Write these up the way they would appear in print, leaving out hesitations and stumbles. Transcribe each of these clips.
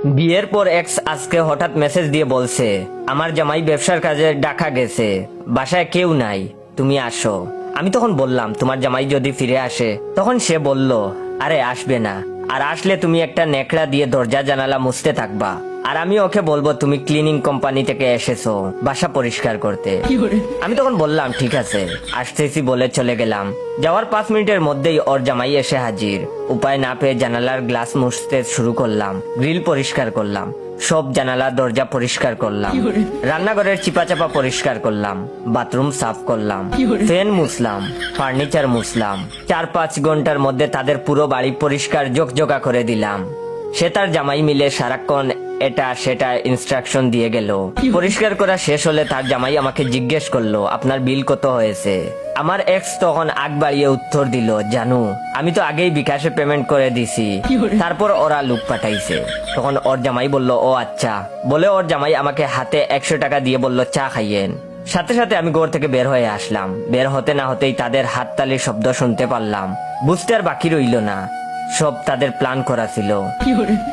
বিয়ের পর এক্স আজকে হঠাৎ মেসেজ দিয়ে বলছে আমার জামাই ব্যবসার কাজে ঢাকা গেছে, বাসায় কেউ নাই, তুমি আসো। আমি তখন বললাম তোমার জামাই যদি ফিরে আসে? তখন সে বলল আরে আসবে না, আর আসলে তুমি একটা নেকড়া দিয়ে দরজা জানালা মুছতে থাকবা, আর আমি ওকে বলবো তুমি ক্লিনিং কোম্পানি থেকে এসেছো বাসা পরিষ্কার করতে। আমি তখন বললাম ঠিক আছে, আসতেছি বলে চলে গেলাম। যাওয়ার 5 মিনিটের মধ্যেই ওর জামাই এসে হাজির। উপায় না পেয়ে জানালার গ্লাস মুছতে শুরু করলাম, গ্রিল পরিষ্কার করলাম, সব জানালা দরজা পরিষ্কার করলাম, রান্নাঘরের চিপা চাপা পরিষ্কার করলাম, বাথরুম সাফ করলাম, ফ্যান মুছলাম, ফার্নিচার মুছলাম। 4-5 ঘন্টার মধ্যে তাদের পুরো বাড়ি পরিষ্কার জকজকা করে দিলাম। সে তার জামাই মিলে সারাক্ষণ এটা সেটা ইনস্ট্রাকশন দিয়ে গেল। পরিষ্কার করা শেষ হলে তার জামাই আমাকে জিজ্ঞেস করলো আপনার বিল কত হয়েছে। আমার এক্স তখন আগ বাড়িয়ে উত্তর দিল জানু আমি তো আগেই বিকাশে পেমেন্ট করে দিছি, তারপর ওরা লোক পাঠাইছে। তখন ওর জামাই বলল ও আচ্ছা, বলে ওর জামাই আমাকে হাতে 100 টাকা দিয়ে বলল চা খাইয়েন। সাথে সাথে আমি ঘর থেকে বের হয়ে আসলাম। বের হতে না হতেই তাদের হাততালির শব্দ শুনতে পারলাম। বুঝতে আর বাকি রইল না, সব তাদের প্ল্যান করা ছিল।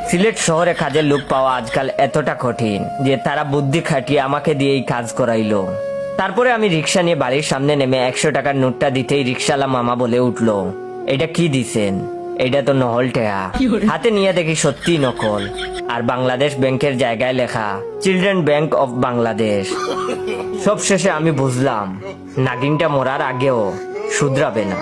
সিলেট শহরে কাজের লোক পাওয়া আজকাল এতটা কঠিন যে তারা বুদ্ধি খাটিয়ে আমাকে দিয়েই কাজ করাইলো। তারপরে আমি রিক্সা নিয়ে বাড়ির সামনে নেমে 100 টাকার নোটটা দিতেই রিক্সাওয়ালা মামা বলে উঠলো এটা কি দিছেন? এটা তো নহল টেয়া। হাতে নিয়ে দেখি সত্যি নকল, আর বাংলাদেশ ব্যাংকের জায়গায় লেখা চিলড্রেন ব্যাংক অফ বাংলাদেশ। সব শেষে আমি বুঝলাম নাগিনটা মরার আগেও শুধরাবে না।